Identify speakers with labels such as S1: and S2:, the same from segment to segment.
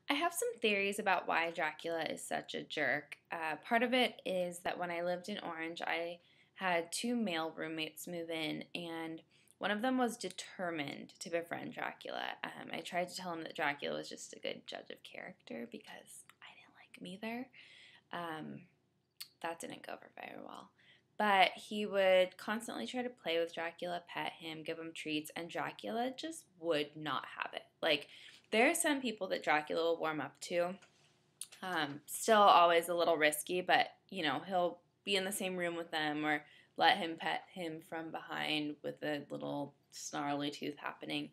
S1: I have some theories about why Dracula is such a jerk. Part of it is that when I lived in Orange, I had two male roommates move in, and one of them was determined to befriend Dracula. I tried to tell him that Dracula was just a good judge of character because I didn't like him either. Um, that didn't go over very well. But he would constantly try to play with Dracula, pet him, give him treats, and Dracula just would not have it. Like, there are some people that Dracula will warm up to. Still always a little risky, but, he'll be in the same room with them or let him pet him from behind with a little snarly tooth happening.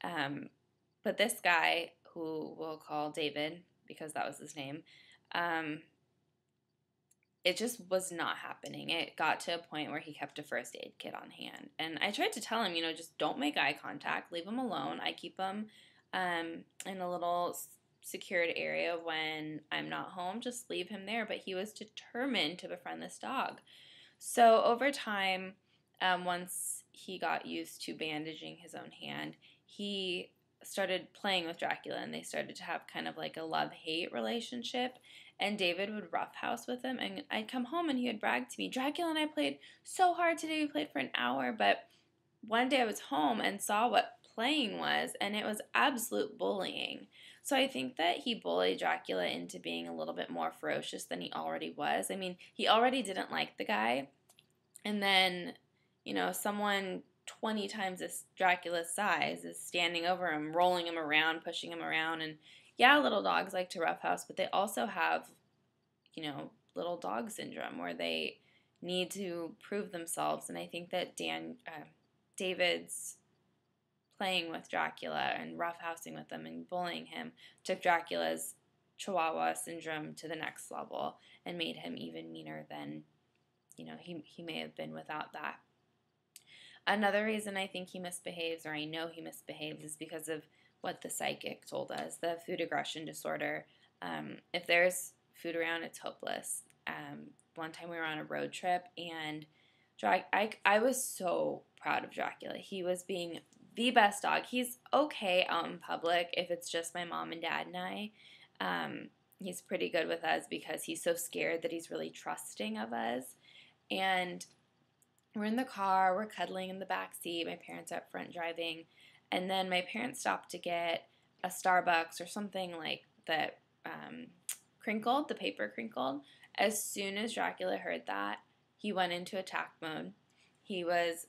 S1: But this guy, who we'll call David, because that was his name, um, it just was not happening. It got to a point where he kept a first aid kit on hand. And I tried to tell him, just don't make eye contact, leave him alone. I keep him in a little secured area when I'm not home, just leave him there. But he was determined to befriend this dog. So over time, once he got used to bandaging his own hand, he started playing with Dracula, and they started to have kind of like a love-hate relationship. And David would roughhouse with him, and I'd come home and he would brag to me, Dracula and I played so hard today. We played for an hour, but one day I was home and saw what playing was, and it was absolute bullying. So I think that he bullied Dracula into being a little bit more ferocious than he already was. I mean, he already didn't like the guy, and then, someone 20 times this Dracula's size is standing over him, rolling him around, pushing him around. And yeah, little dogs like to roughhouse, but they also have, little dog syndrome where they need to prove themselves. And I think that David's playing with Dracula and roughhousing with him and bullying him took Dracula's Chihuahua syndrome to the next level and made him even meaner than, he may have been without that. Another reason I think he misbehaves, or I know he misbehaves, is because of what the psychic told us, the food aggression disorder. If there's food around, it's hopeless. One time we were on a road trip, and I was so proud of Dracula. He was being the best dog. He's okay out in public if it's just my mom and dad and I. He's pretty good with us because he's so scared that he's really trusting of us. And we're in the car, we're cuddling in the back seat, my parents are up front driving, and then my parents stopped to get a Starbucks or something like that crinkled, the paper crinkled. As soon as Dracula heard that, he went into attack mode. He was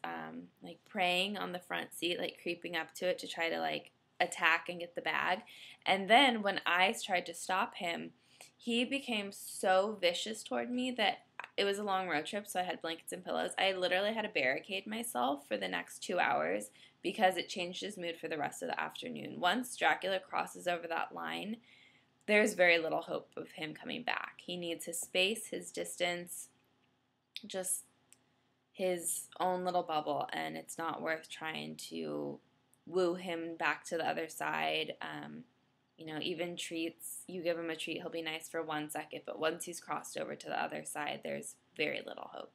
S1: praying on the front seat, like creeping up to it to try to attack and get the bag. And then when I tried to stop him, he became so vicious toward me that it was a long road trip, so I had blankets and pillows. I literally had to barricade myself for the next 2 hours because it changed his mood for the rest of the afternoon. Once Dracula crosses over that line, there's very little hope of him coming back. He needs his space, his distance, just his own little bubble, and it's not worth trying to woo him back to the other side. Even treats, you give him a treat, he'll be nice for 1 second, but once he's crossed over to the other side, there's very little hope.